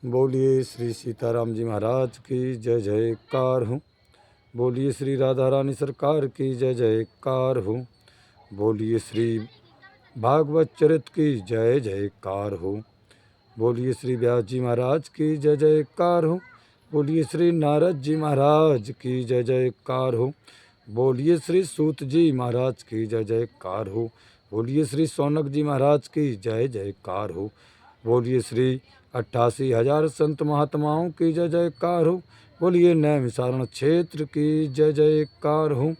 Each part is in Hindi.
बोलिए श्री सीताराम जी महाराज की जय जयकार हो। बोलिए श्री राधा रानी सरकार की जय जयकार हो। बोलिए श्री भागवत चरित की जय जयकार हो। बोलिए श्री व्यास जी महाराज की जय जयकार हो। बोलिए श्री नारद जी महाराज की जय जयकार हो। बोलिए श्री सूत जी महाराज की जय जयकार हो। बोलिए श्री सौनक जी महाराज की जय जयकार हो। बोलिए श्री 88,000 संत महात्माओं की जय जयकार हो। बोलिए नैमिषारण क्षेत्र की जय जयकार हो।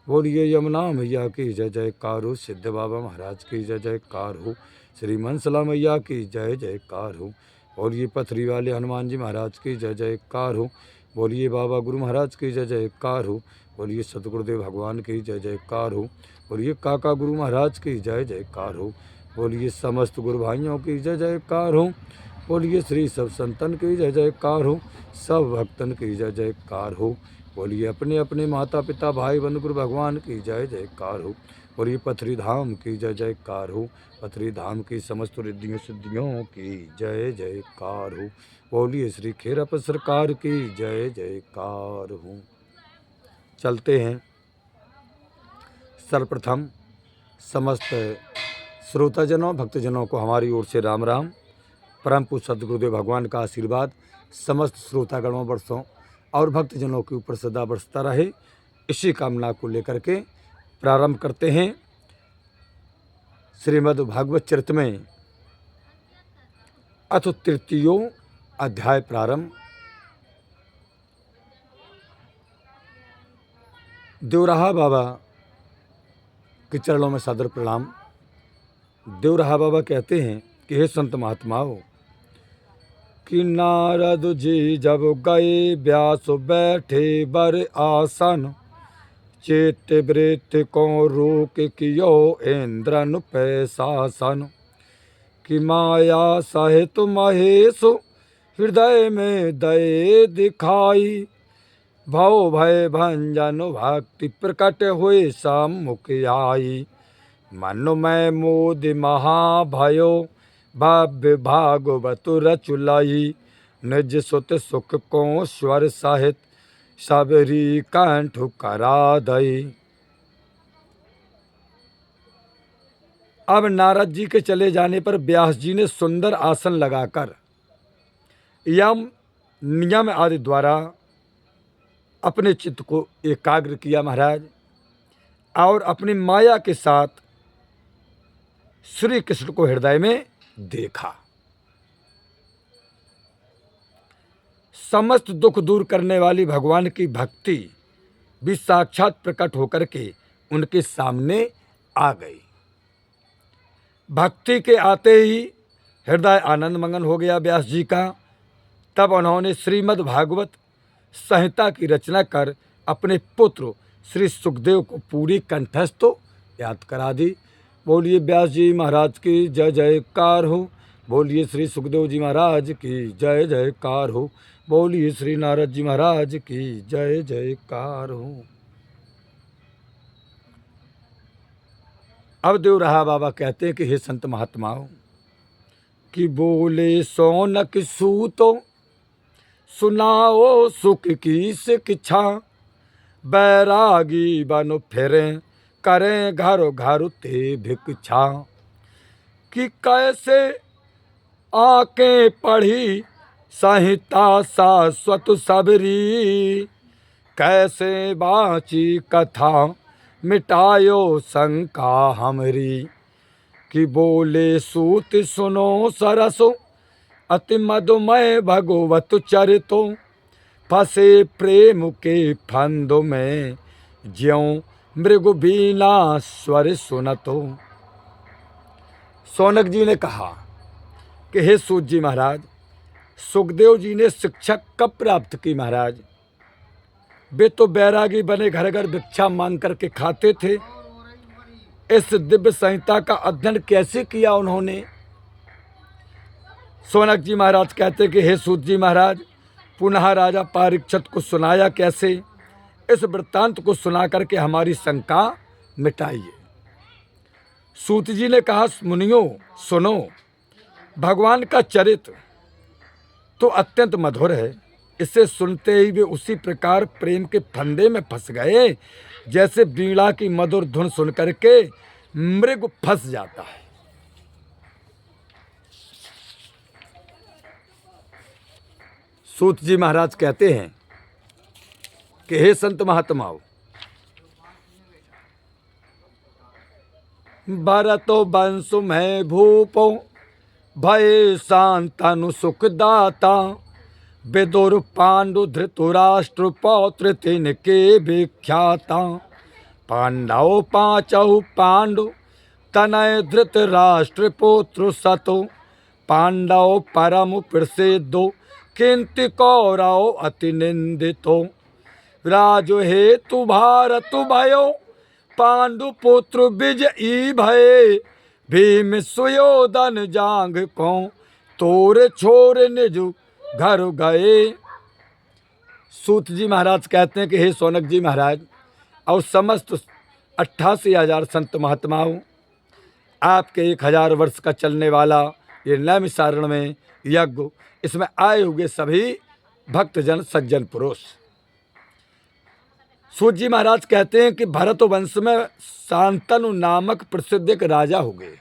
बोलिए यमुना मैया की जय जयकार हो। सिद्ध बाबा महाराज की जय जयकार हो। श्री मनसला मैया की जय जयकार हो। बोलिए पथरी वाले हनुमान जी महाराज की जय जयकार हो। बोलिए बाबा गुरु महाराज की जय जयकार हो। बोलिए सतगुरुदेव भगवान की जय जयकार हो। बोलिए काका गुरु महाराज की जय जयकार हो। बोलिए समस्त गुरु भाइयों की जय जयकार हो। बोलिए श्री सब संतन की जय जयकार हो। सब भक्तन की जय जयकार हो। बोलिए अपने अपने माता पिता भाई बंधु गुरु भगवान की जय जयकार हो। बोलिए पथरी धाम की जय जयकार हो। पथरी धाम की समस्त रिद्धियों सिद्धियों की जय जयकार हो। बोलिए श्री खेरप सरकार की जय जयकार हो। चलते हैं। सर्वप्रथम समस्त श्रोताजनों भक्तजनों को हमारी ओर से राम राम। परम पूज्य सद्गुरुदेव भगवान का आशीर्वाद समस्त श्रोतागणों वर्षों और भक्तजनों के ऊपर सदा बरसता रहे, इसी कामना को लेकर के प्रारंभ करते हैं। श्रीमद् भागवत चरित में अथ तृतीयो अध्याय प्रारंभ। देवराहा बाबा के चरणों में सादर प्रणाम। देवराहा बाबा कहते हैं कि हे संत महात्माओं, कि नारद जी जब गए व्यास बैठे बर आसन, चेत वृत्त को रोक कियो इंद्रन पे शासन। कि माया सहित महेश हृदय में दये दिखाई, भव भय भंजन भक्ति प्रकट हुए सम्मुख आई। मन में मोद महाभयो भव्य भागवत रचुलाई, निज सुत सुख को स्वर सहित सबरी कंठ करा दई। अब नारद जी के चले जाने पर व्यास जी ने सुंदर आसन लगाकर यम नियम आदि द्वारा अपने चित्त को एकाग्र किया महाराज, और अपनी माया के साथ श्री कृष्ण को हृदय में देखा। समस्त दुख दूर करने वाली भगवान की भक्ति भी साक्षात प्रकट होकर के उनके सामने आ गई। भक्ति के आते ही हृदय आनंद मगन हो गया व्यास जी का। तब उन्होंने श्रीमद् भागवत संहिता की रचना कर अपने पुत्र श्री सुखदेव को पूरी कंठस्थ याद करा दी। बोलिए व्यास जी महाराज की जय जयकार हो। बोलिए श्री सुखदेव जी महाराज की जय जयकार हो। बोलिए श्री नारद जी महाराज की जय जयकार हो। अब देवराहा बाबा कहते हैं कि हे संत महात्माओं, कि बोले सौनक सूतो सुनाओ सुख की शिक्षा, बैरागी बन फिरें करें घर घर ते भिक्षा। कि कैसे आके पढ़ी संहिता शाश्वत सबरी, कैसे बाची कथा मिटायो शंका हमरी। कि बोले सूत सुनो सरसो अति मधुमय भगवत चरितो, फंसे प्रेम के फंद में ज्यों मृग बीना स्वर सुनतो। सौनक जी ने कहा कि हे सूत जी महाराज, सुखदेव जी ने शिक्षा कब प्राप्त की महाराज? वे तो बैरागी बने घर घर भिक्षा मांग करके खाते थे। इस दिव्य संहिता का अध्ययन कैसे किया उन्होंने? सौनक जी महाराज कहते कि हे सूत जी महाराज, पुनः राजा परीक्षित को सुनाया कैसे? इस वृत्तांत को सुना करके हमारी शंका मिटाइए। सूत जी ने कहा, मुनियों सुनो, भगवान का चरित्र तो अत्यंत मधुर है। इसे सुनते ही वे उसी प्रकार प्रेम के फंदे में फंस गए जैसे वीणा की मधुर धुन सुन करके मृग फंस जाता है। सूत जी महाराज कहते हैं कि हे संत महात्माओं, भरतो वंश में भूपो भय शांतनु सुखदाता, विदुर पांडु धृतराष्ट्र पौत्र तिनके विख्याता। पांडव पांचहु पांडु तनय धृतराष्ट्र पुत्र सतो, पांडव परम प्रसिद्धो किंतु कौरव अति निंदितो। राजो हेतु भारत भयो पांडु पुत्र विजयी भय, भीम सुयोधन जांग को तोर छोर निज घर गए। सूत जी महाराज कहते हैं कि हे सौनक जी महाराज और समस्त 88,000 संत महात्माओं, आपके 1000 वर्ष का चलने वाला ये नैमिषारण्य में यज्ञ, इसमें आए हुए सभी भक्तजन सज्जन पुरुष। सूत जी महाराज कहते हैं कि भरत वंश में शांतनु नामक प्रसिद्ध एक राजा हो गए।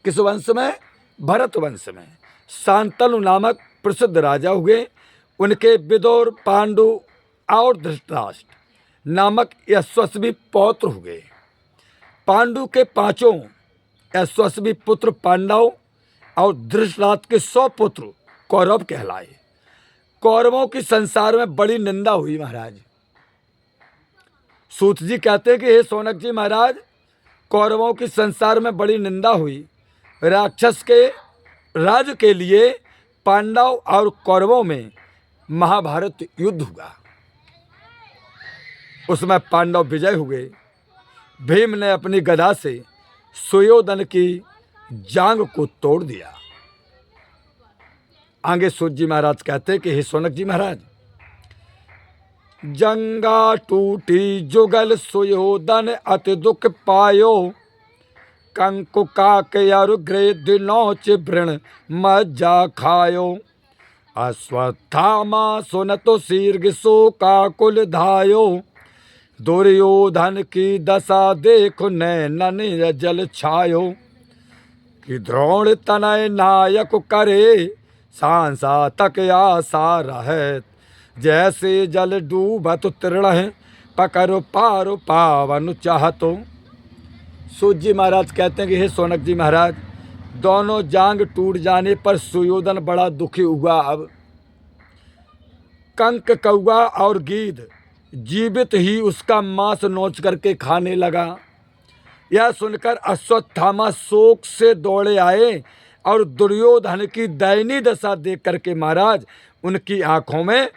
किस वंश में? भरत वंश में शांतनु नामक प्रसिद्ध राजा हो गए। उनके विदुर, पांडु और धृतराष्ट्र नामक यशस्वी पौत्र हो गए। पांडु के 5 यशस्वी पुत्र पांडव और धृतराष्ट्र के 100 पुत्र कौरव कहलाए। कौरवों की संसार में बड़ी निंदा हुई महाराज। सूत जी कहते हैं कि हे सौनक जी महाराज, कौरवों की संसार में बड़ी निंदा हुई। राक्षस के राज के लिए पांडव और कौरवों में महाभारत युद्ध हुआ। उसमें पांडव विजय हुए। भीम ने अपनी गदा से सुयोधन की जांग को तोड़ दिया। आगे सूत जी महाराज कहते हैं कि हे सौनक जी महाराज, जंगा टूटी जुगल सुयोधन अति दुख पायो, कंकु काके अरुग्रेद नौच वृण मज्जा खायो। अश्वत्थामा सुनतो शीर्घ शोका कुल धायो, दुर्योधन की दशा देखो नैनन जल छायो। कि द्रोण तनय नायक करे सांसा तक आशा रहत, जैसे जल डूबत तृण पकड़ पार पावन चाहतो। सूत जी महाराज कहते हैं कि हे सौनक जी महाराज, दोनों जांग टूट जाने पर सुयोधन बड़ा दुखी हुआ। अब कंक, कौआ और गीध जीवित ही उसका मांस नोच करके खाने लगा। यह सुनकर अश्वत्थामा शोक से दौड़े आए और दुर्योधन की दयनीय दशा देख करके महाराज उनकी आंखों में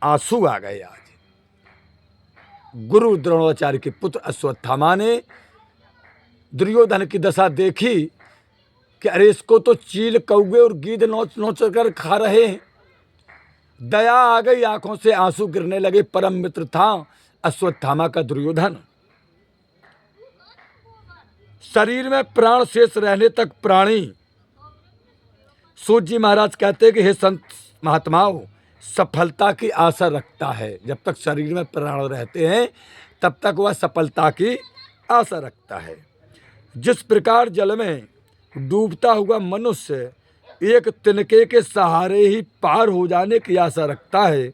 आंसू आ गए। आज गुरु द्रोणाचार्य के पुत्र अश्वत्थामा ने दुर्योधन की दशा देखी कि अरे इसको तो चील, कौवे और गीध नोच नोच कर खा रहे हैं। दया आ गई, आंखों से आंसू गिरने लगे। परम मित्र था अश्वत्थामा का दुर्योधन। शरीर में प्राण शेष रहने तक प्राणी, सूत जी महाराज कहते हैं कि हे संत महात्माओं, सफलता की आशा रखता है। जब तक शरीर में प्राण रहते हैं तब तक वह सफलता की आशा रखता है। जिस प्रकार जल में डूबता हुआ मनुष्य एक तिनके के सहारे ही पार हो जाने की आशा रखता है,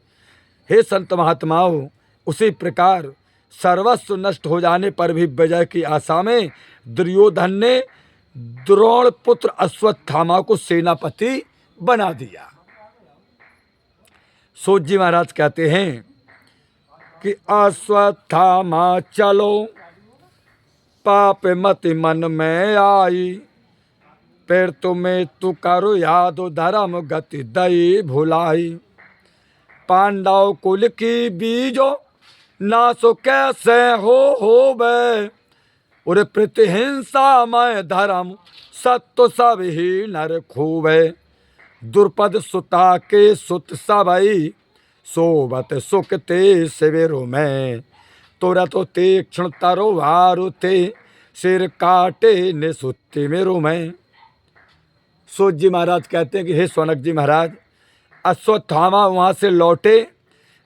हे संत महात्माओं, उसी प्रकार सर्वस्व नष्ट हो जाने पर भी विजय की आशा में दुर्योधन ने द्रोण पुत्र अश्वत्थामा को सेनापति बना दिया। सूत जी महाराज कहते हैं कि अश्वत्थामा चलो पाप मति मन में आई, फिर तुम्हें तु करो याद धर्म गति दई भुलाई। पांडव कुल की बीजो नासो कैसे हो बे, और प्रतिहिंसा में धर्म सत्य सब ही नर खूबे। दुर्पद सुता के सुत सबई सोबत सुख ते शिविरो में, तोरा तो तीक्ष्ण तरोवारु थे सिर काटे निसुत्ति मेरो में। सूत जी महाराज कहते हैं कि हे सौनक जी महाराज, अश्वत्थामा वहाँ से लौटे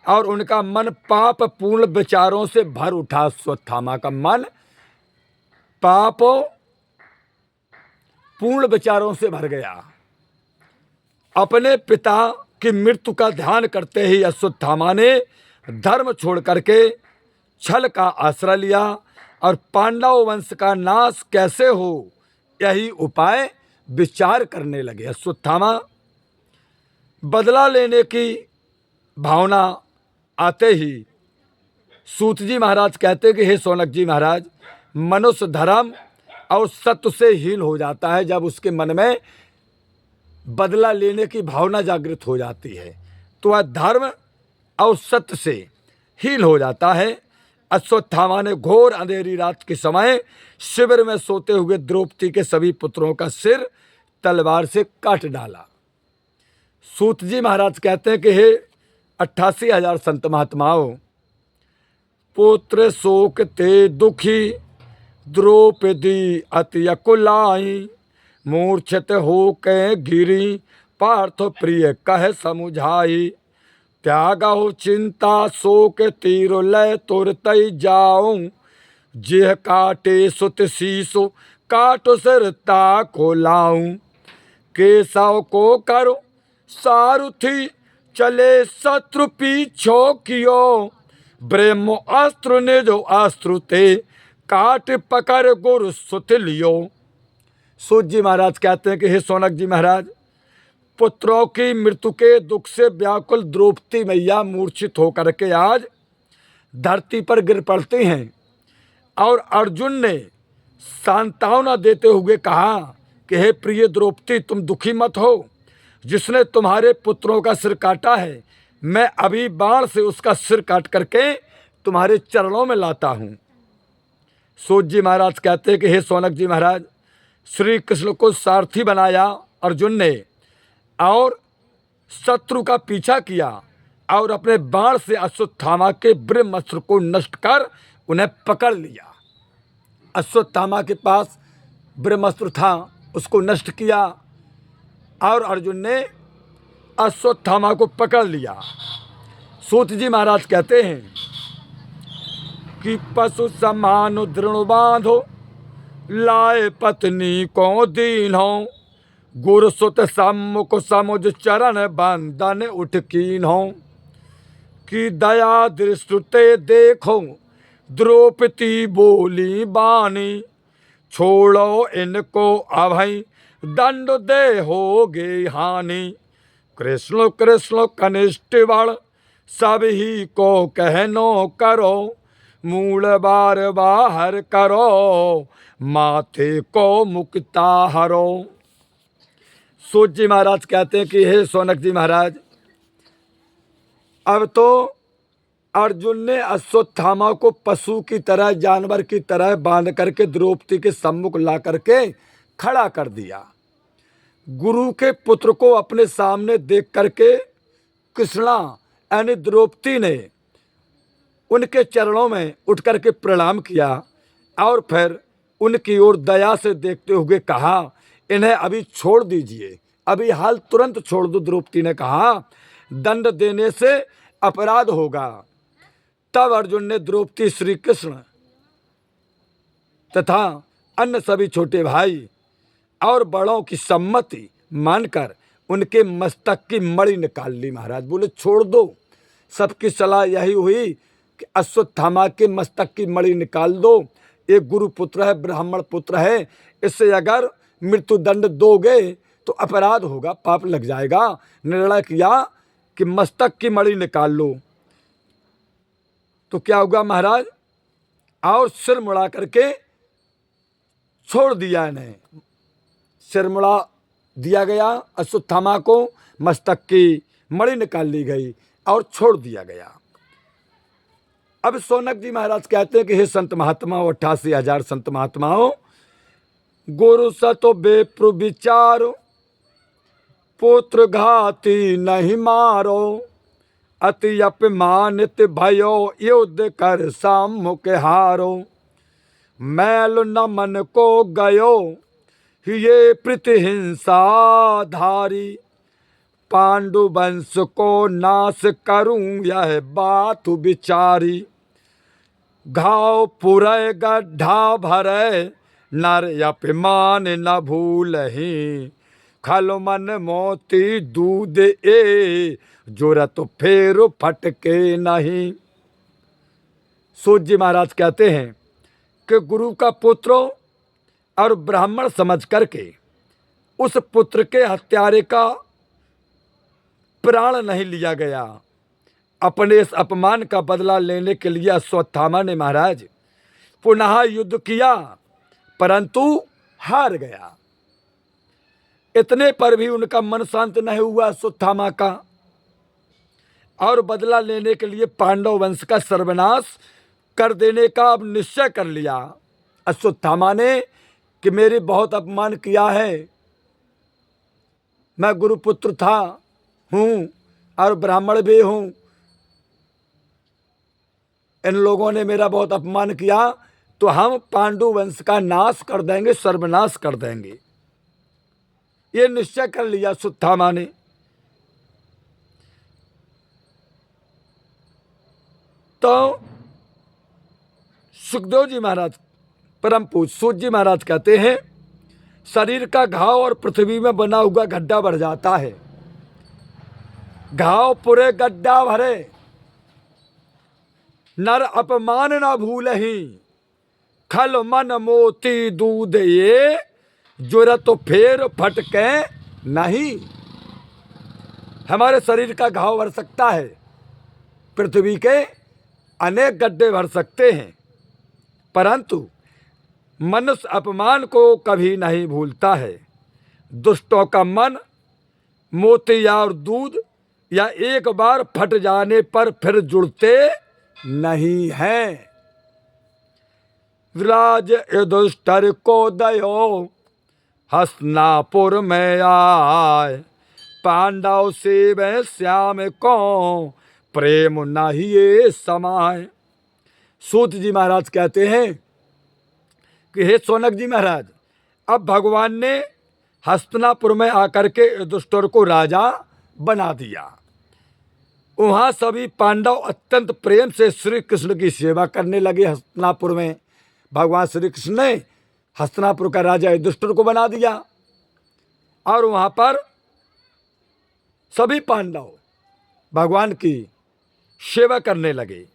और उनका मन पाप पूर्ण विचारों से भर उठा। अश्वत्थामा का मन पाप पूर्ण विचारों से भर गया। अपने पिता की मृत्यु का ध्यान करते ही अश्वत्थामा ने धर्म छोड़ करके छल का आश्रय लिया और पांडव वंश का नाश कैसे हो यही उपाय विचार करने लगे। अश्वत्थामा बदला लेने की भावना आते ही सूत जी महाराज कहते कि हे शौनक जी महाराज, मनुष्य धर्म और सत्य से हीन हो जाता है जब उसके मन में बदला लेने की भावना जागृत हो जाती है तो वह धर्म और सत्य से हीन हो जाता है। अश्वत्थामा ने घोर अंधेरी रात के समय शिविर में सोते हुए द्रौपदी के सभी पुत्रों का सिर तलवार से काट डाला। सूत जी महाराज कहते हैं कि हे 88,000 संत महात्माओं, पुत्र शोक ते दुखी द्रौपदी अति अकुलाई, मूर्छित हो के गिरी पार्थ प्रिय कह समुझाई, त्यागो चिंता शोक तीर लय तुरतई जाऊं, जेह काटे सुत शीसो काटो सिरता को लाऊं, केशव को करो सारुथी चले शत्रु पीछो कियो, ब्रह्म अस्त्र ने जो अस्त्र ते काट पकड़ गुरु सुत लियो। सूत जी महाराज कहते हैं कि हे शौनक जी महाराज, पुत्रों की मृत्यु के दुख से व्याकुल द्रौपदी मैया मूर्छित होकर के आज धरती पर गिर पड़ती हैं और अर्जुन ने सांत्वना देते हुए कहा कि हे प्रिय द्रौपदी, तुम दुखी मत हो, जिसने तुम्हारे पुत्रों का सिर काटा है मैं अभी बाण से उसका सिर काट करके तुम्हारे चरणों में लाता हूँ। सूत जी महाराज कहते हैं कि हे शौनक जी महाराज, श्री कृष्ण को सारथी बनाया अर्जुन ने और शत्रु का पीछा किया और अपने बाण से अश्वत्थामा के ब्रह्मास्त्र को नष्ट कर उन्हें पकड़ लिया। अश्वत्थामा के पास ब्रह्मास्त्र था, उसको नष्ट किया और अर्जुन ने अश्वत्थामा को पकड़ लिया। सूत जी महाराज कहते हैं कि पशु समान दृढ़ बांधो, लाए पत्नी को दीन हो, गुरु सुत सम्मुख समुझ चरण बंदन उठ कीन हो, कि दया दृष्टि देखो द्रौपदी बोली बानी, छोड़ो इनको अभय दंड दे होगे हानि, कृष्ण कृष्ण कनिष्ठ बड़ सब ही को कहनो करो, मूल बार बाहर करो माथे को मुक्ता हरो। सूत जी महाराज कहते हैं कि हे शौनक जी महाराज, अब तो अर्जुन ने अश्वत्थामा को पशु की तरह जानवर की तरह बांध करके द्रौपदी के सम्मुख ला करके खड़ा कर दिया। गुरु के पुत्र को अपने सामने देख करके कृष्णा यानी द्रौपदी ने उनके चरणों में उठ करके प्रणाम किया और फिर उनकी ओर दया से देखते हुए कहा, इन्हें अभी छोड़ दीजिए, अभी हाल तुरंत छोड़ दो। द्रौपदी ने कहा, दंड देने से अपराध होगा। तब अर्जुन ने द्रौपदी, श्री कृष्ण तथा अन्य सभी छोटे भाई और बड़ों की सम्मति मानकर उनके मस्तक की मणि निकाल ली। महाराज बोले छोड़ दो। सबकी सलाह यही हुई कि अश्वत्थामा के मस्तक की मणि निकाल दो, एक गुरु पुत्र है, ब्राह्मण पुत्र है, इससे अगर मृत्यु दंड दोगे तो अपराध होगा, पाप लग जाएगा। निर्णय किया कि मस्तक की मणि निकाल लो। तो क्या होगा महाराज, और सिर मुड़ा करके छोड़ दिया इन्हें, सिर मुड़ा दिया गया अश्वत्थामा को, मस्तक की मणि निकाल ली गई और छोड़ दिया गया। अब शौनक जी महाराज कहते हैं कि हे संत महात्माओं, 88,000 संत महात्माओं, गुरु सतो बेप्रु विचारो, पुत्र घाती नहीं मारो, अति अपमानित भयो युद्ध कर सम्मुख हारो, मैल न मन को गयो ये प्रतिहिंसा धारी, पांडु वंश को नाश करूं यह बात विचारी। घाव पुरय गड्ढा भरे नर अपमान न भूलहि। खल मन मोती दूध ए जोरत फेर फटके नहीं। सूत जी महाराज कहते हैं कि गुरु का पुत्र और ब्राह्मण समझ करके उस पुत्र के हत्यारे का प्राण नहीं लिया गया। अपने इस अपमान का बदला लेने के लिए अश्वत्थामा ने महाराज पुनः युद्ध किया, परंतु हार गया। इतने पर भी उनका मन शांत नहीं हुआ अश्वत्थामा का, और बदला लेने के लिए पांडव वंश का सर्वनाश कर देने का अब निश्चय कर लिया अश्वत्थामा ने कि मेरे बहुत अपमान किया है, मैं गुरुपुत्र था हूँ और ब्राह्मण भी हूँ, इन लोगों ने मेरा बहुत अपमान किया, तो हम पांडु वंश का नाश कर देंगे, सर्वनाश कर देंगे। ये निश्चय कर लिया अश्वत्थामा ने। तो सुखदेव जी महाराज परम पूज्य सूत जी महाराज कहते हैं शरीर का घाव और पृथ्वी में बना हुआ गड्ढा भर जाता है। घाव पूरे गड्ढा भरे नर अपमान न भूलहि। खल मन मोती दूध ये जुरत फेर फटके नहीं। हमारे शरीर का घाव भर सकता है, पृथ्वी के अनेक गड्ढे भर सकते हैं, परंतु मनुष्य अपमान को कभी नहीं भूलता है। दुष्टों का मन मोती और दूध या एक बार फट जाने पर फिर जुड़ते नहीं हैं। विराज युधिष्ठिर को दयो हस्तिनापुर में आए। पांडव से वह श्याम को प्रेम नहीं ये समाए। सूत जी महाराज कहते हैं कि हे सोनक जी महाराज, अब भगवान ने हस्तिनापुर में आकर के युधिष्ठिर को राजा बना दिया। वहाँ सभी पांडव अत्यंत प्रेम से श्री कृष्ण की सेवा करने लगे। हस्तिनापुर में भगवान श्री कृष्ण ने हस्तिनापुर का राजा युधिष्ठिर को बना दिया, और वहाँ पर सभी पांडव भगवान की सेवा करने लगे।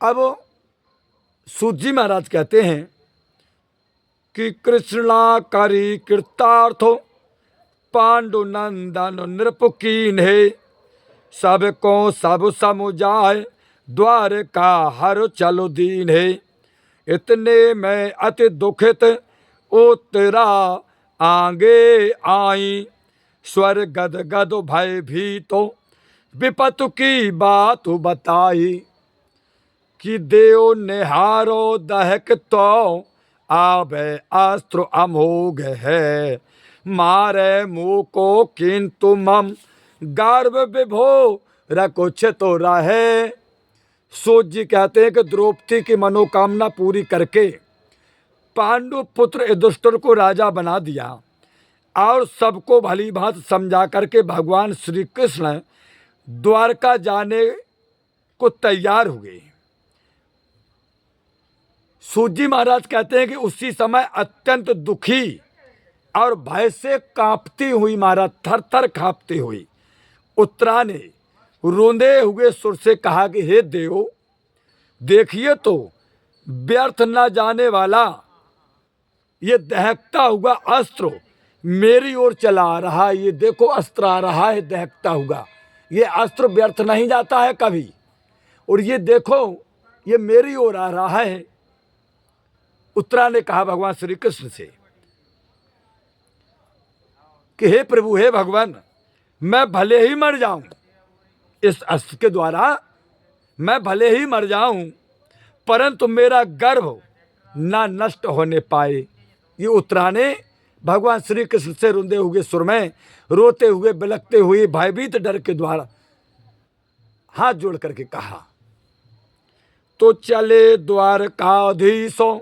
अब सूत जी महाराज कहते हैं कि कृष्णा करी कृतार्थो पांडु नंदन नृपकीन्हे। सबको सब समुझाए द्वार का हर चलो दीन है। इतने में अति दुखित उत्तरा आगे आई। स्वर गद गद भय भीतो विपतु की बात बताई। कि देव निहारो दहक तो आवे अस्त्र अमोघ है। मारे मुँह को किंतु मम गर्भ विभो रकुछ तो रहे। सूत जी कहते हैं कि द्रौपदी की मनोकामना पूरी करके पांडु पुत्र युधिष्ठिर को राजा बना दिया, और सबको भली भांति समझा करके भगवान श्री कृष्ण द्वारका जाने को तैयार हुए। सूत जी महाराज कहते हैं कि उसी समय अत्यंत दुखी और भय से कांपती हुई, महाराज थर थर कांपती हुई उत्तरा ने रोंदे हुए सुर से कहा कि हे देव, देखिए तो व्यर्थ न जाने वाला ये दहकता हुआ अस्त्र मेरी ओर चला आ रहा है। ये देखो अस्त्र आ रहा है दहकता हुआ, ये अस्त्र व्यर्थ नहीं जाता है कभी, और ये देखो ये मेरी ओर आ रहा है। उत्तरा ने कहा भगवान श्री कृष्ण से कि हे प्रभु, हे भगवान, मैं भले ही मर जाऊं, इस अस्त्र के द्वारा मैं भले ही मर जाऊं, परंतु मेरा गर्भ ना नष्ट होने पाए। ये उत्तरा ने भगवान श्री कृष्ण से रुंधे हुए सुर में, रोते हुए बिलखते हुए भयभीत डर के द्वारा हाथ जोड़ करके कहा। तो चले द्वारकाधीशों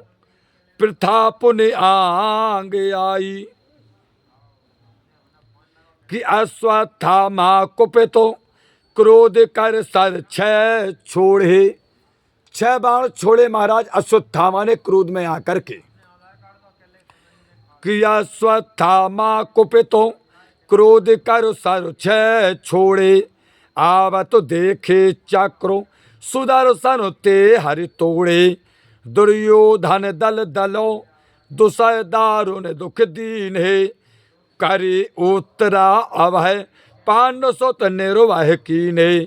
प्रथा पुण्य आंग आई। कि अश्वत्थामा कुपितो क्रोध कर सर छह छोड़े। 6 बाण छोड़े महाराज अश्वत्थामा ने क्रोध में आकर के। कि अश्वत्थामा कुपितो क्रोध कर सर छह छोड़े। आवत देखे चक्रो सुदर्शन ते हरि तोड़े। दुर्योधन दल दलो दुसह दारुण दुख दीन है। करी उत्तरा अभय पांडव सुत निर्वाह कीने।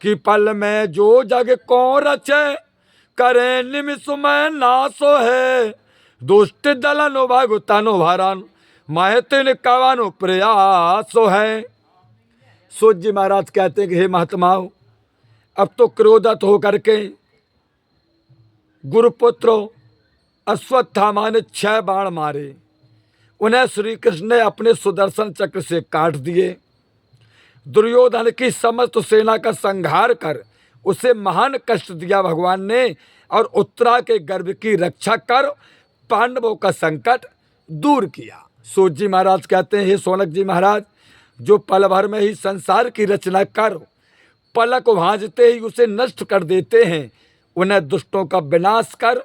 कि पल में जो जग को रचे करे निमिष में नासो है। दुष्ट दलन भागु तनु भरन महतिन कवनु प्रयासो है। सूत जी महाराज कहते हैं कि हे महात्माओं, अब तो क्रोधित होकर के गुरुपुत्रो अश्वत्थामा ने 6 बाण मारे। उन्हें श्री कृष्ण ने अपने सुदर्शन चक्र से काट दिए। दुर्योधन की समस्त सेना का संहार कर उसे महान कष्ट दिया भगवान ने, और उत्तरा के गर्भ की रक्षा कर पांडवों का संकट दूर किया। सूत जी महाराज कहते हैं, हे सोनक जी महाराज, जो पल भर में ही संसार की रचना कर पलक भांजते ही उसे नष्ट कर देते हैं, उन्हें दुष्टों का विनाश कर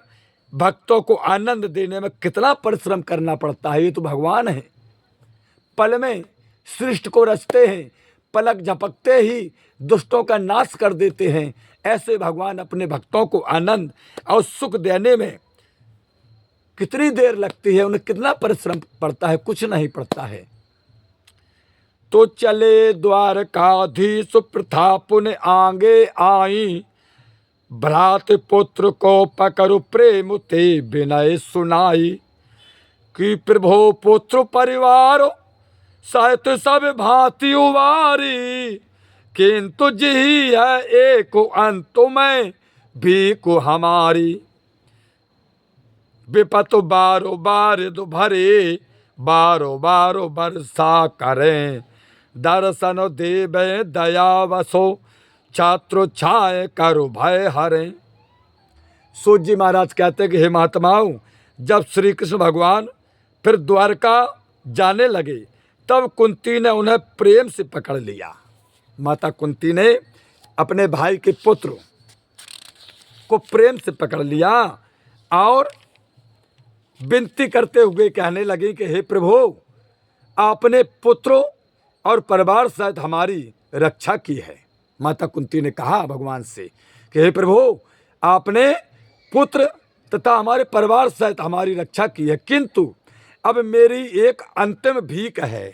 भक्तों को आनंद देने में कितना परिश्रम करना पड़ता है। ये तो भगवान है, पल में सृष्टि को रचते हैं, पलक झपकते ही दुष्टों का नाश कर देते हैं। ऐसे भगवान अपने भक्तों को आनंद और सुख देने में कितनी देर लगती है, उन्हें कितना परिश्रम पड़ता है, कुछ नहीं पड़ता है। तो चले द्वारकाधीश प्रथा पुन आगे आई। भ्रात पुत्र को पकड़ प्रेम ते विनय सुनाई। कि प्रभो पुत्र परिवार सहित सब भांति उवारी। किंतु जी है एक अंत में भी को हमारी। विपत बारो बार दो भरे बारो बारो बरसा करें। दर्शन देवे दया वसो छात्र छाए करो भय हरे। सूत जी महाराज कहते हैं कि हे महात्माओं, जब श्री कृष्ण भगवान फिर द्वारका जाने लगे तब कुंती ने उन्हें प्रेम से पकड़ लिया। माता कुंती ने अपने भाई के पुत्र को प्रेम से पकड़ लिया और विनती करते हुए कहने लगी कि हे प्रभु, आपने पुत्रों और परिवार सहित हमारी रक्षा की है। माता कुंती ने कहा भगवान से कि हे प्रभु, आपने पुत्र तथा हमारे परिवार सहित हमारी रक्षा की है, किंतु अब मेरी एक अंतिम भीख है।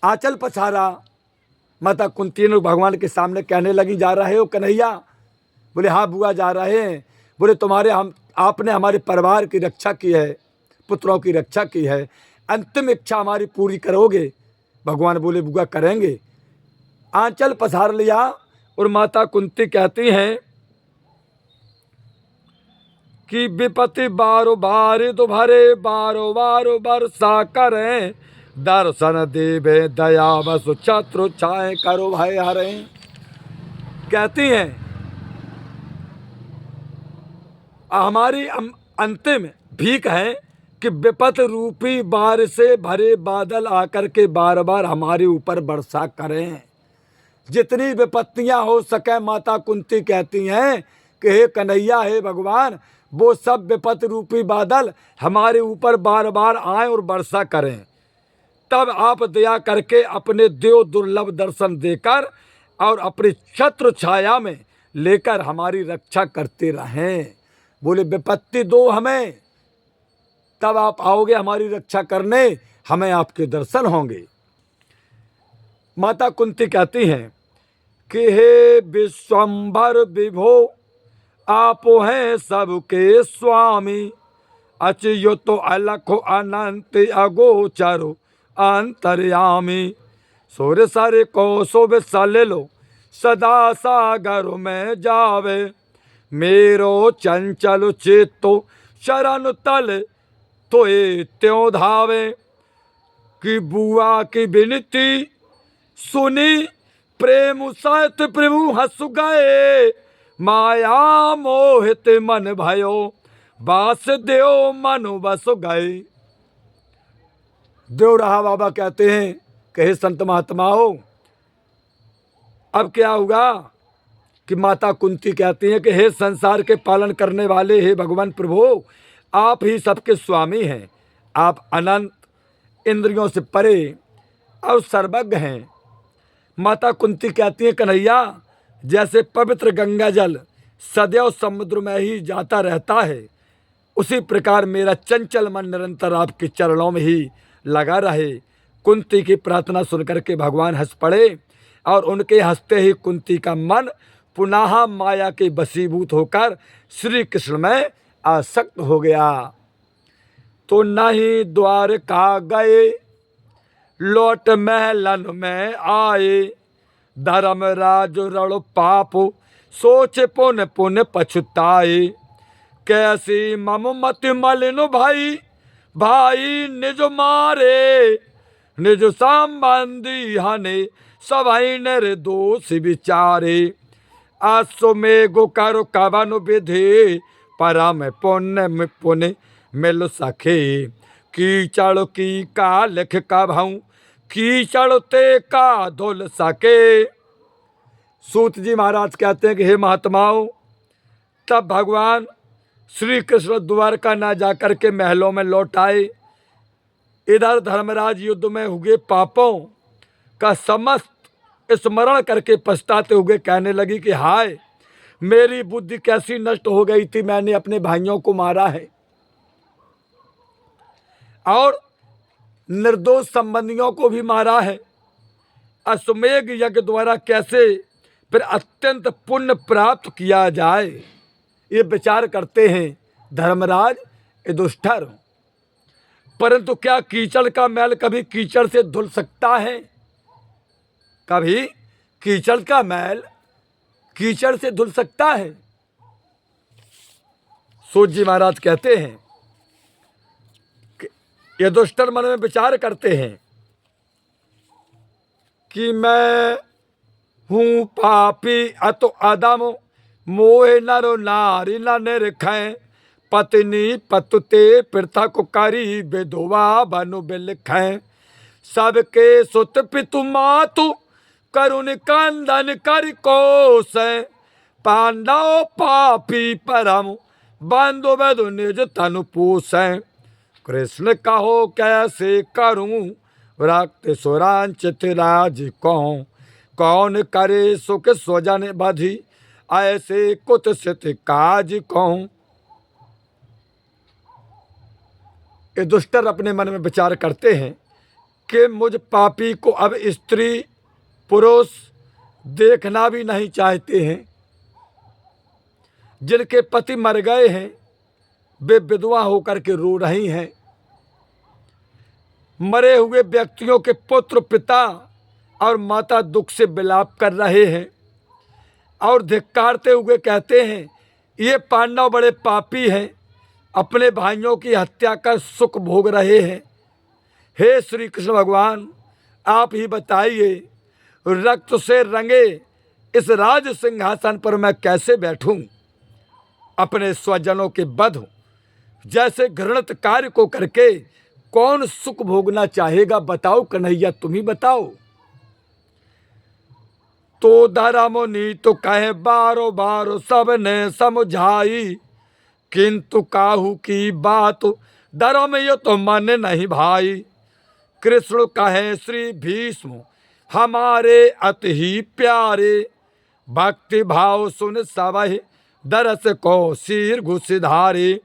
आंचल पसारा माता कुंती ने भगवान के सामने कहने लगी, जा रहे हो कन्हैया? बोले हाँ बुआ जा रहे हैं। बोले आपने हमारे परिवार की रक्षा की है, पुत्रों की रक्षा की है, अंतिम इच्छा हमारी पूरी करोगे? भगवान बोले बुआ करेंगे। आंचल पसार लिया और माता कुंती कहती हैं कि विपत्ति बारो बार दो भरे बारो बारो बरसा करें। दर्शन देवे दया बसु छत्र छाए करो भय हरे। कहती हैं हमारी अंतिम भीख है कि विपत रूपी बार से भरे बादल आकर के बार बार हमारे ऊपर वर्षा करें। जितनी विपत्तियां हो सके, माता कुंती कहती हैं कि हे कन्हैया, हे भगवान, वो सब विपत रूपी बादल हमारे ऊपर बार बार आए और वर्षा करें। तब आप दया करके अपने देव दुर्लभ दर्शन देकर और अपनी छत्र छाया में लेकर हमारी रक्षा करते रहें। बोले विपत्ति दो हमें, तब आप आओगे हमारी रक्षा करने, हमें आपके दर्शन होंगे। माता कुंती कहती हैं कि हे विश्वंभर विभो, आप हैं सबके स्वामी। अच्युत अलखो अनंत अगोचरो अंतर्यामी। सोरे सारे कोसो विसल लो सदा सागर में जावे। मेरो चंचल चित्तो शरण तल तो त्यों धावे। कि बुआ की विनती सुनी प्रेम सहित प्रभु हंस गए। माया मोहित मन भयो बास देव मन बस गए। देवराहा बाबा कहते हैं कहे संत महात्माओं, अब क्या होगा कि माता कुंती कहती हैं कि हे संसार के पालन करने वाले, हे भगवान प्रभु, आप ही सबके स्वामी हैं, आप अनंत, इंद्रियों से परे और सर्वज्ञ हैं। माता कुंती कहती है, कन्हैया, जैसे पवित्र गंगा जल सदैव समुद्र में ही जाता रहता है, उसी प्रकार मेरा चंचल मन निरंतर आपके चरणों में ही लगा रहे। कुंती की प्रार्थना सुनकर के भगवान हंस पड़े और उनके हंसते ही कुंती का मन पुनः माया के वशीभूत होकर श्री कृष्ण में आसक्त हो गया। तो नहीं द्वारका गए, लौट महलन में आए, धर्मराज रण पाप सोच पुन पुन पछुताए। कैसी मम मत मलिन भाई, भाई निज मारे, निज संबंधी हने सभई निर्दोष विचारे। अश्वमेघ करो कवन विधि, परम पुण्य पुण्य मिल सके। कीचड़ की का लिख कभऊ, कीचड़ ते का धुल सके। सूत जी महाराज कहते हैं कि हे महात्माओं, तब भगवान श्री कृष्ण द्वारका न जाकर के महलों में लौट आए। इधर धर्मराज युद्ध में हुए पापों का समस्त स्मरण करके पछताते हुए कहने लगी कि हाय, मेरी बुद्धि कैसी नष्ट हो गई थी, मैंने अपने भाइयों को मारा है और निर्दोष संबंधियों को भी मारा है। अश्वमेघ यज्ञ द्वारा कैसे फिर अत्यंत पुण्य प्राप्त किया जाए, ये विचार करते हैं धर्मराज युधिष्ठिर। परंतु क्या कीचड़ का मैल कभी कीचड़ से धुल सकता है? कभी कीचड़ का मैल कीचड़ से धुल सकता है? सूत जी महाराज कहते हैं, युधिष्ठिर मन में विचार करते हैं कि मैं हूँ पापी अतो अदम, मोहे नर नारी न निरखें, पत्नी पतुते पृथक करी विधवा बनु बिलखें। सबके सुत पितु मातु करुण कंदन कर कोस, पांडव पापी परम बंधु बधु निज तनु पोसै। कृष्ण कहो कैसे करूं, रक्त सुरांचित राज कौं, कौन करे सुख स्वजन बधि, ऐसे कुत्सित काज कौं। युधिष्ठिर अपने मन में विचार करते हैं कि मुझ पापी को अब स्त्री पुरुष देखना भी नहीं चाहते हैं। जिनके पति मर गए हैं वे विधवा होकर के रो रही हैं। मरे हुए व्यक्तियों के पुत्र पिता और माता दुख से विलाप कर रहे हैं और धिक्कारते हुए कहते हैं, ये पांडव बड़े पापी हैं, अपने भाइयों की हत्या कर सुख भोग रहे हैं। हे श्री कृष्ण भगवान, आप ही बताइए, रक्त से रंगे इस राज सिंहासन पर मैं कैसे बैठूं? अपने स्वजनों के बध जैसे घृणित कार्य को करके कौन सुख भोगना चाहेगा? बताओ कन्हैया, तुम ही बताओ। तो धर्ममुनि तो कहे बारो बारो सबने समझाई, किंतु काहू की बात धर्म ये तो मन नहीं भाई। कृष्ण कहे श्री भीष्म हमारे अति ही प्यारे, भक्ति भाव सुन सबहि दरस को सिर घुसधारे।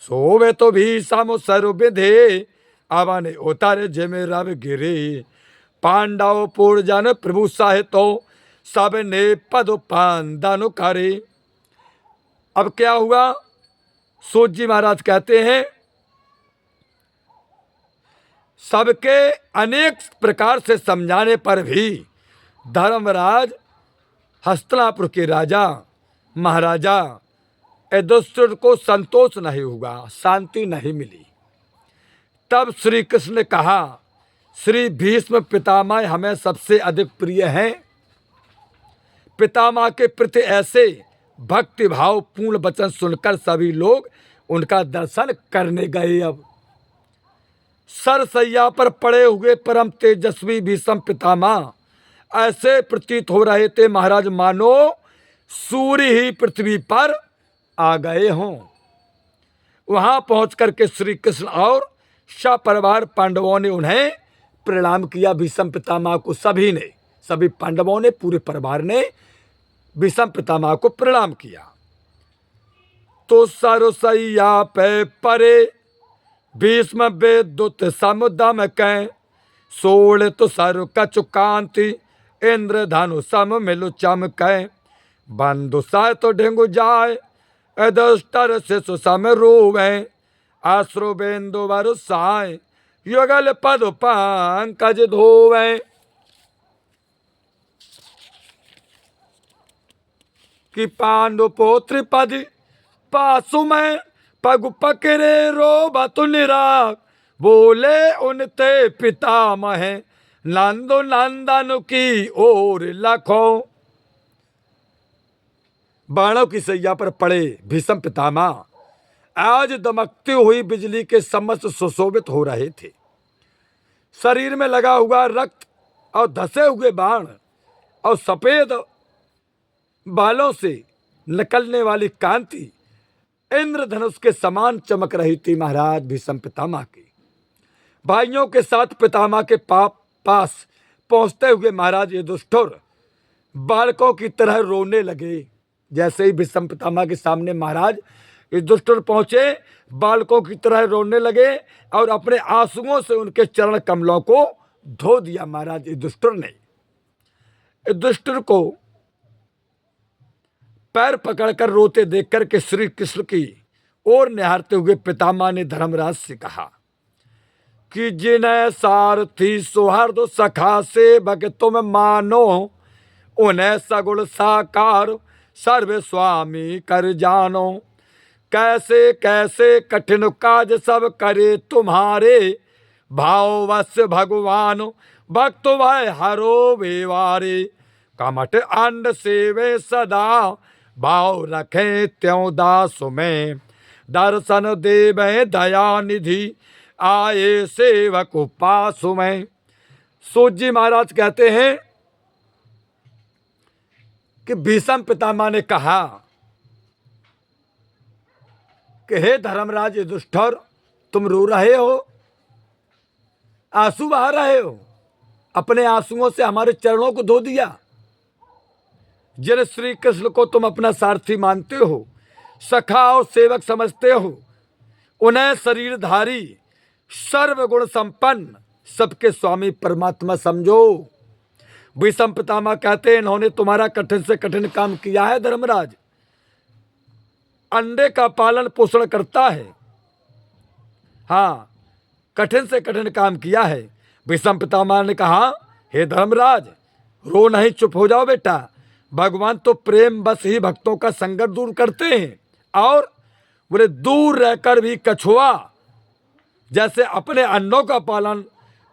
सोवे तो भीषम सर्व विधे, अवन उतर जिम रव गिरे। पांडव पूर्जन प्रभु सहितो, सब ने पद पांदन करे। अब क्या हुआ? सूत जी महाराज कहते हैं, सबके अनेक प्रकार से समझाने पर भी धर्मराज हस्तिनापुर के राजा महाराजा युधिष्ठिर को संतोष नहीं हुआ, शांति नहीं मिली। तब श्री कृष्ण ने कहा, श्री भीष्म पितामह हमें सबसे अधिक प्रिय हैं। पितामह के प्रति ऐसे भक्ति भाव पूर्ण वचन सुनकर सभी लोग उनका दर्शन करने गए। अब सरसैया पर पड़े हुए परम तेजस्वी भीष्म पितामह ऐसे प्रतीत हो रहे थे महाराज मानो सूर्य ही पृथ्वी पर आ गए हों। वहां पहुंच करके श्री कृष्ण और सपरिवार पांडवों ने उन्हें प्रणाम किया। भीष्म पितामह को सभी पांडवों ने, पूरे परिवार ने भीष्म पितामह को प्रणाम किया। तो सरसैया पे परे भीष्म विद्युत समुदम कै सोल तो सर कछु कांति इंद्र धनु सम मिलु चमकै बंधु साय तो ढेंगु जाय दुष्टर शिशु सम रोवे आश्रु बिंदु वर साय युगल पद पंकज धोवे। कि पांडु पोत्र पद पासु में पग पकड़े रो बतु निराग बोले उनते पितामह नंदो नंदन की ओर लखो। बाणों की सैया पर पड़े भीष्म पितामह आज दमकती हुई बिजली के समस्त सुशोभित हो रहे थे। शरीर में लगा हुआ रक्त और धसे हुए बाण और सफेद बालों से निकलने वाली कांति इंद्रधनुष के समान चमक रही थी महाराज भीष्म पितामह की। भाइयों के साथ पितामह के पास पहुंचते हुए महाराज युधिष्ठिर बालकों की तरह रोने लगे। जैसे ही भीष्म पितामह के सामने महाराज युधिष्ठिर पहुंचे, बालकों की तरह रोने लगे और अपने आंसुओं से उनके चरण कमलों को धो दिया। महाराज युधिष्ठिर ने युधिष्ठिर को पैर पकड़कर रोते देखकर के श्री कृष्ण की ओर निहारते हुए पितामह ने धर्मराज से कहा कि जिन्हें सारथी सौहार्द सखा सेवक तुम मानो उन्हें सगुण साकार सर्व स्वामी कर जानो। कैसे कैसे कठिन काज सब करे तुम्हारे भाववश भगवान भक्त भय हरो बेवारे कमठ अंड सेवे सदा भाव रखे त्यों दासु में दर्शन देवे दया निधि आए सेवक पासु में। सूत जी महाराज कहते हैं कि भीष्म पितामह ने कहा कि हे धर्मराज युधिष्ठिर तुम रो रहे हो, आंसू बहा रहे हो, अपने आंसुओं से हमारे चरणों को धो दिया। जिन श्री कृष्ण को तुम अपना सारथी मानते हो, सखा और सेवक समझते हो, उन्हें शरीरधारी सर्वगुण संपन्न सबके स्वामी परमात्मा समझो। भीष्म पितामह कहते हैं इन्होंने तुम्हारा कठिन से कठिन काम किया है। धर्मराज अंडे का पालन पोषण करता है, हाँ कठिन से कठिन काम किया है। भीष्म पितामह ने कहा हे धर्मराज रो नहीं, चुप हो जाओ बेटा। भगवान तो प्रेम बस ही भक्तों का संकट दूर करते हैं और बोले दूर रहकर भी कछुआ जैसे अपने अन्नों का पालन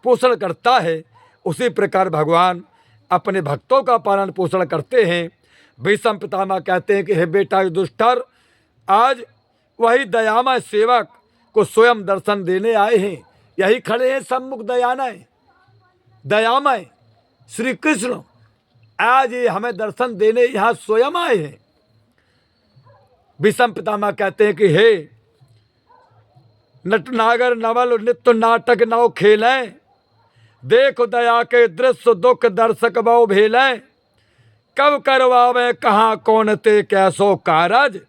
पोषण करता है, उसी प्रकार भगवान अपने भक्तों का पालन पोषण करते हैं। भीष्म पितामह कहते हैं कि हे बेटा युधिष्ठिर आज वही दयामय सेवक को स्वयं दर्शन देने आए हैं। यही खड़े हैं सम्मुख दयामय श्री कृष्ण आज ये हमें दर्शन देने यहाँ स्वयं आए हैं। भीष्म पितामह कहते हैं कि हे नटनागर नवल नित्य नाटक नव खेलें देखो दया के दृश्य दुख दर्शक बहु भेलें कब करवावे कहाँ कौन ते कैसो कारज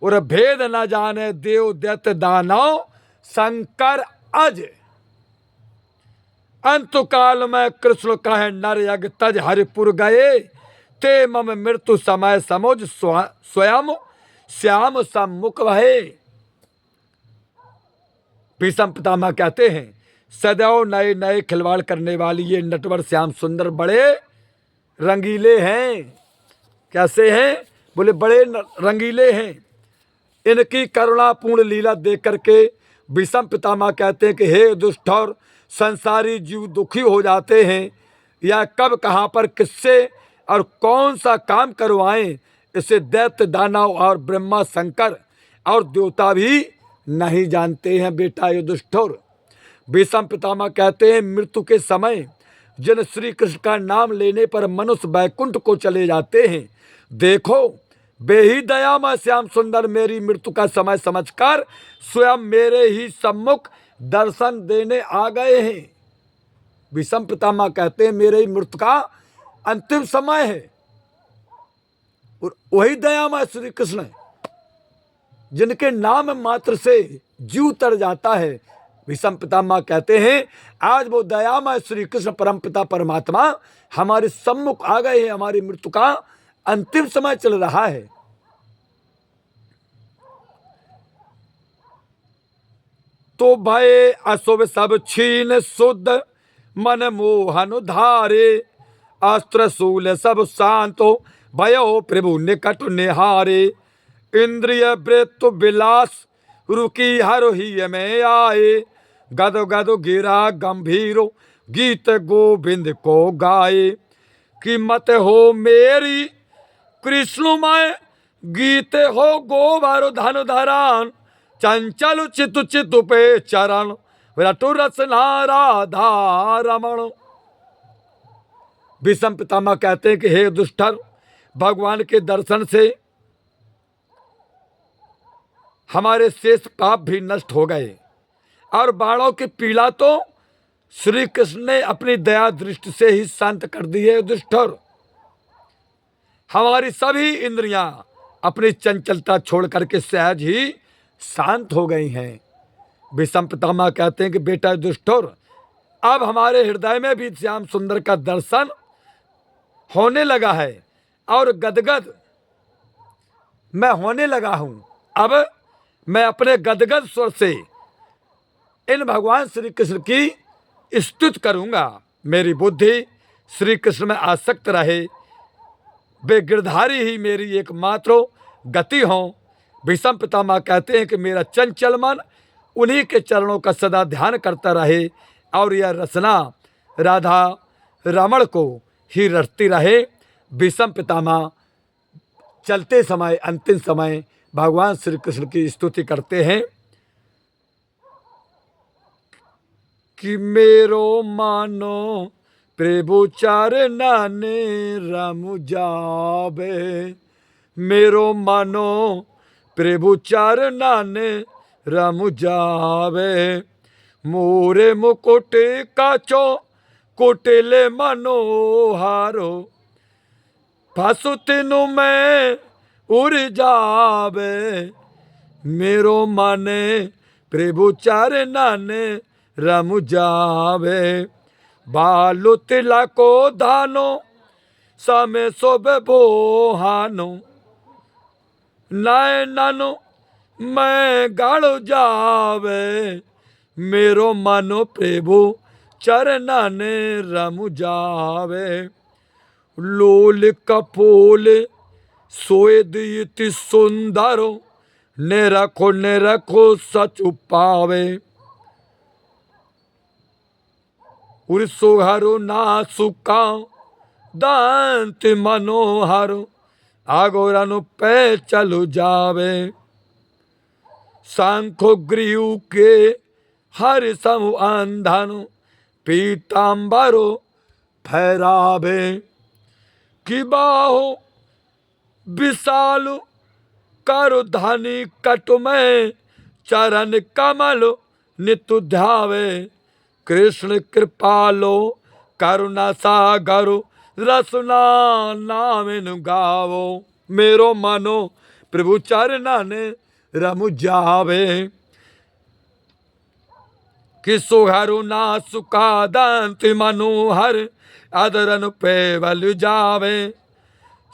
और भेद न जाने देव दैत्य दानव शंकर अज। अंतकाल में कृष्ण कहे नर यज्ञ तज हरिपुर गए ते मम मृत्यु समय समुझ स्वयं श्याम सम्मुख वहे। भीष्म पितामह कहते हैं सदैव नए नए खिलवाड़ करने वाली ये नटवर श्याम सुंदर बड़े रंगीले हैं। कैसे हैं? बोले बड़े रंगीले हैं। इनकी करुणापूर्ण लीला देख करके भीष्म पितामह कहते हैं कि हे युधिष्ठिर संसारी जीव दुखी हो जाते हैं या कब कहाँ पर किससे और कौन सा काम करवाएं, इसे दैत्य दानव और ब्रह्मा शंकर और देवता भी नहीं जानते हैं। बेटा युधिष्ठिर भीष्म पितामह कहते हैं, मृत्यु के समय जिन श्री कृष्ण का नाम लेने पर मनुष्य वैकुंठ को चले जाते हैं, देखो वे ही दयामय श्याम सुंदर मेरी मृत्यु का समय समझकर स्वयं मेरे ही सम्मुख दर्शन देने आ गए हैं। भीष्म पितामह कहते हैं, मेरे ही मृत्यु का अंतिम समय है और वही दयामय श्री कृष्ण है जिनके नाम मात्र से जीव तर जाता है। भीष्म पितामह कहते हैं, आज वो दयामय श्री कृष्ण परमपिता परमात्मा हमारे सम्मुख आ गए हैं, हमारी मृत्यु का अंतिम समय चल रहा है। तो भय अशुभ सब छीन शुद्ध मन मोहन धारे, अस्त्र शूल सब शांतो भयो प्रभु निकट निहारे, इंद्रिय वृत्त विलास रुकी हर ही में आए, गद गद गिरा गंभीरो गीत गोविंद को गाए, कि मत हो मेरी कृष्णमय गीत हो गोबर धन धरान, चंचल चित चित पे चरण रटु रसना राधा रमण। भीष्म पितामह कहते हैं कि हे दुष्टर, भगवान के दर्शन से हमारे शेष पाप भी नष्ट हो गए और बाणों की पीड़ा तो श्री कृष्ण ने अपनी दया दृष्टि से ही शांत कर दी है। दुष्टर, हमारी सभी इंद्रियां अपनी चंचलता छोड़ करके सहज ही शांत हो गई हैं। भीष्म पितामह कहते हैं कि बेटा दुष्टर, अब हमारे हृदय में भी श्याम सुंदर का दर्शन होने लगा है और गदगद मैं होने लगा हूं। अब मैं अपने गदगद स्वर से इन भगवान श्री कृष्ण की स्तुति करूंगा। मेरी बुद्धि श्री कृष्ण में आसक्त रहे, वे गिरधारी ही मेरी एकमात्र गति हों। भीष्म पितामह कहते हैं कि मेरा चंचल मन उन्हीं के चरणों का सदा ध्यान करता रहे और यह रचना राधा रमण को ही रटती रहे। भीष्म पितामह चलते समय अंतिम समय भगवान श्री कृष्ण की स्तुति करते हैं कि मेरो मानो प्रभु चरनाने रम जावे, मेरो मानो प्रभु चरनाने रम जावे, मोरे मुकुट काचो कुटिले मनोहारो, फसुतिनु में उड़ जावे, मेरो माने प्रभु चरनाने रम जावे, बालु तिलको धानो समय शोभ बोहानो, नैननो मैं गाड़ो जावे, मेरो मानो प्रभु चरनाने रम जावे, लोल कपोल सोएद इति सुंदरो, निरखो सच पावे, सुहरो नासुका दांत मनोहरो, आगोरनु पे चलो जावे, सांखो ग्रीव के हर समु अंधनु, पीतांबरो फहरावे, कि बाहो विशाल करु धनी कटु में, चरण कमल नितु ध्यावे, कृष्ण कृपालो करुणा सागरु, रसना नाम गावो, मेरो मनो प्रभु चरनाने रम जावे, कि सुहरु ना सुका दंत मनोहर, अदरन पे बल जावे,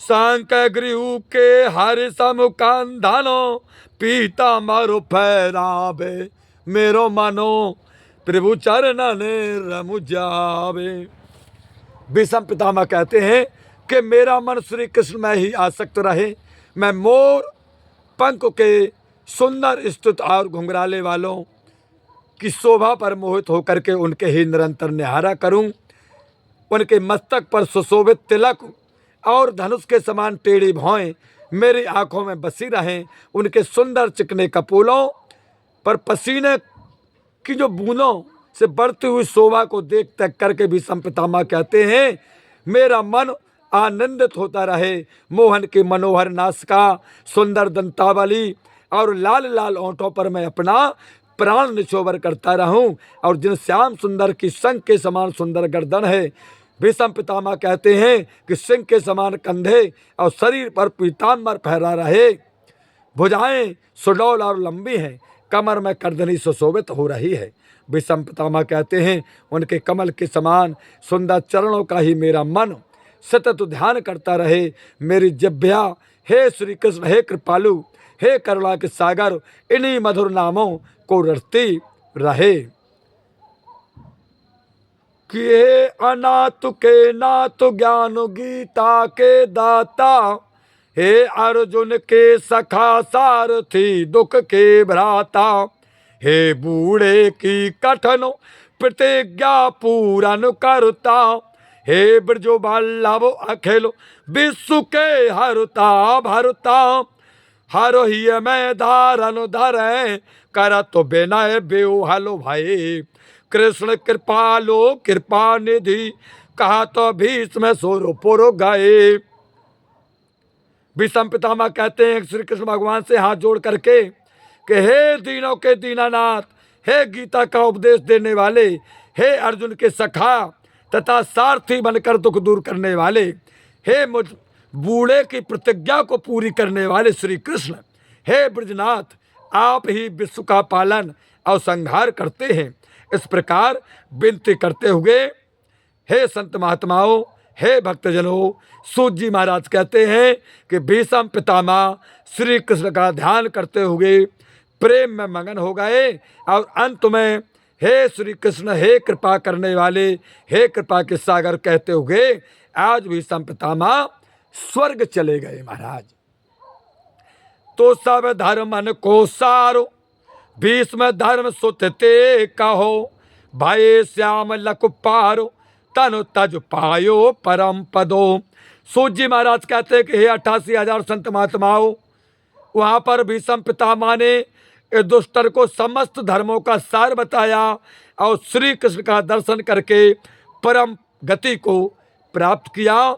सांक गृह के हर समुकांधनो, पीता मारो फहरावे, मेरो मनो प्रभु चरनाने रम जावे। भीष्म पितामह कहते हैं कि मेरा मन श्री कृष्ण में ही आसक्त रहे, मैं मोर पंख के सुंदर स्तुत और घुंघराले वालों की शोभा पर मोहित होकर के उनके ही निरंतर निहारा करूं, उनके मस्तक पर सुशोभित तिलक और धनुष के समान टेढ़ी भौएं मेरी आंखों में बसी रहें, उनके सुंदर चिकने कपोलों पर पसीने की जो बूंदों से बढ़ती हुई शोभा को देख तक करके भीष्म पितामह कहते हैं, मेरा मन आनंदित होता रहे। मोहन की मनोहर नासिका, सुंदर दंतावली और लाल लाल ओंठों पर मैं अपना प्राण निछोवर करता रहूं, और जिन श्याम सुंदर की शंख के समान सुंदर गर्दन है। भीष्म पितामह कहते हैं कि सिंह के समान कंधे और शरीर पर पीताम्बर फहरा रहे। भुजाएं सुडौल और लंबी हैं, कमर में करधनी सुशोभित हो रही है। भीष्म पितामह कहते हैं, उनके कमल के समान सुंदर चरणों का ही मेरा मन सतत ध्यान करता रहे। मेरी जिह्वा हे श्री कृष्ण, हे कृपालु, हे करुणा के सागर, इन्हीं मधुर नामों को रटती रहे। कि हे अनाथ के नाथ, ज्ञान गीता के दाता, हे अर्जुन के सखा सारथी, दुख के भ्राता, हे बूढ़े की कठिन प्रतिज्ञा पूरन करता, हे ब्रजो बल्लभ अखिल विश्व के हरता भरता, हरो ही मैं धारन धरे, कर तो विनय बेहलो भाई, कृष्ण कृपालो कृपा निधि, कहा तो भीष्म सोरो पुरो गए। भीष्म पितामह कहते हैं श्री कृष्ण भगवान से हाथ जोड़ करके कि हे दीनों के दीनानाथ, हे गीता का उपदेश देने वाले, हे अर्जुन के सखा तथा सारथी बनकर दुख दूर करने वाले, हे मुझ बूढ़े की प्रतिज्ञा को पूरी करने वाले श्री कृष्ण, हे ब्रजनाथ, आप ही विश्व का पालन और संहार करते हैं। इस प्रकार विनती करते हुए हे संत महात्माओं, हे भक्तजनों, सूत जी महाराज कहते हैं कि भीष्म पितामह श्री कृष्ण का ध्यान करते हुए प्रेम में मगन हो गए, और अंत में हे श्री कृष्ण, हे कृपा करने वाले, हे कृपा के सागर कहते हुए आज भीष्म पितामह स्वर्ग चले गए महाराज। तो सब धर्मन को सारो, भीष्म धर्म सुत ते कहो, भाई श्याम लख पारो, तनु तज पायो परम पदो। सूत जी महाराज कहते हैं कि हे 88,000 संत महात्माओं, वहाँ पर भीष्म पितामह ने दुष्टर को समस्त धर्मों का सार बताया और श्री कृष्ण का दर्शन करके परम गति को प्राप्त किया।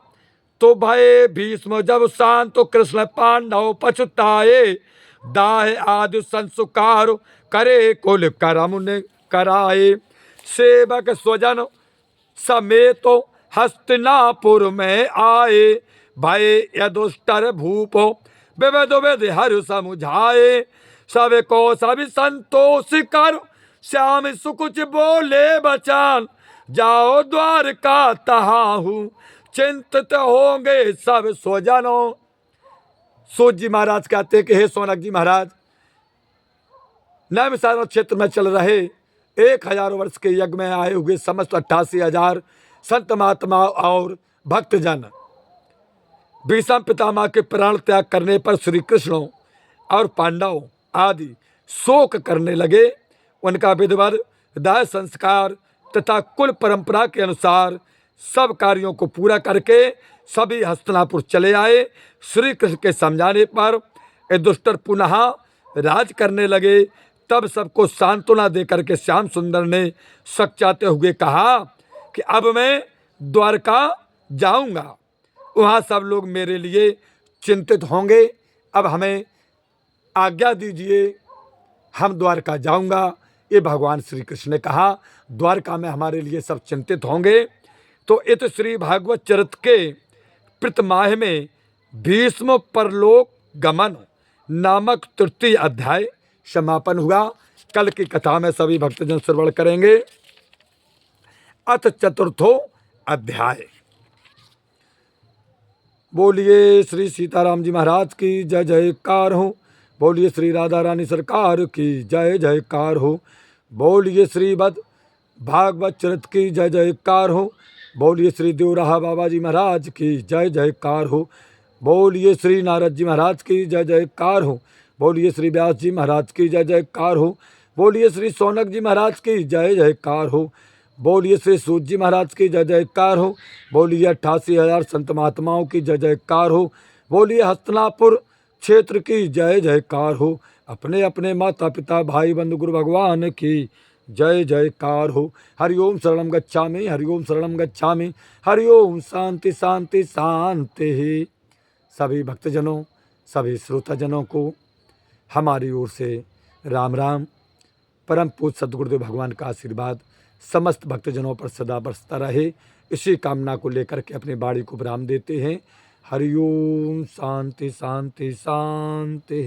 तो भय भीष्म जब शांत, तो कृष्ण पांडव पछुताए, दाह आदि संस्कार करे कुल करम ने कराए। सेवक स्वजन समेत तो हस्तिनापुर में आए, भय यदुष्टर भूप विविध विधि हर समुझाए। सब को सभी संतोष कर, श्याम सुकुच बोले बचन, जाओ द्वारका तहाहू, चिंतित होंगे सब स्वजनों। सूत जी महाराज कहते हैं कि हे सोनक जी महाराज, नैमिषारण्य क्षेत्र में चल रहे 1000 वर्ष के यज्ञ में आए हुए समस्त 88,000 संत महात्मा और भक्तजन भीष्म पितामह के प्राण त्याग करने पर श्री कृष्ण और पांडव आदि शोक करने लगे। उनका विधिवत दाह संस्कार तथा कुल परंपरा के अनुसार सब कार्यों को पूरा करके सभी हस्तिनापुर चले आए। श्री कृष्ण के समझाने पर ये दुष्टर पुनः राज करने लगे। तब सबको सांत्वना देकर के श्याम सुंदर ने सकचाते हुए कहा कि अब मैं द्वारका जाऊंगा, वहाँ सब लोग मेरे लिए चिंतित होंगे, अब हमें आज्ञा दीजिए, हम द्वारका जाऊंगा। ये भगवान श्री कृष्ण ने कहा, द्वारका में हमारे लिए सब चिंतित होंगे। तो इत श्री भागवत चरित के प्रथमाह में भीष्म परलोक गमन नामक तृतीय अध्याय समापन हुआ। कल की कथा में सभी भक्तजन श्रवण करेंगे। अथ चतुर्थो अध्याय। बोलिए श्री सीताराम जी महाराज की जय जयकार हो। बोलिए श्री राधा रानी सरकार की जय जयकार हो। बोलिए श्री बद भागवत चरित की जय जयकार हो। बोलिए श्री देवराहा बाबा जी महाराज की जय जयकार हो। बोलिए श्री नारद जी महाराज की जय जयकार हो। बोलिए श्री व्यास जी महाराज की जय जयकार हो। बोलिए श्री सौनक जी महाराज की जय जयकार हो। बोलिए श्री सूत जी महाराज की जय जयकार हो। बोलिए 88,000 संत महात्माओं की जय जयकार हो। बोलिए हस्तिनापुर क्षेत्र की जय जयकार हो। अपने अपने माता पिता भाई बंधु गुरु भगवान की जय जयकार हो। हरिओम शरणम गच्छामि, हरिओम शरणम गच्छामि, हरिओम शांति शांति शांति। सभी भक्तजनों, सभी श्रोताजनों को हमारी ओर से राम राम। परम पूज्य सद्गुरुदेव भगवान का आशीर्वाद समस्त भक्तजनों पर सदा बरसता रहे, इसी कामना को लेकर के अपनी बाड़ी को विराम देते हैं। हरिओम शांति शांति शांति।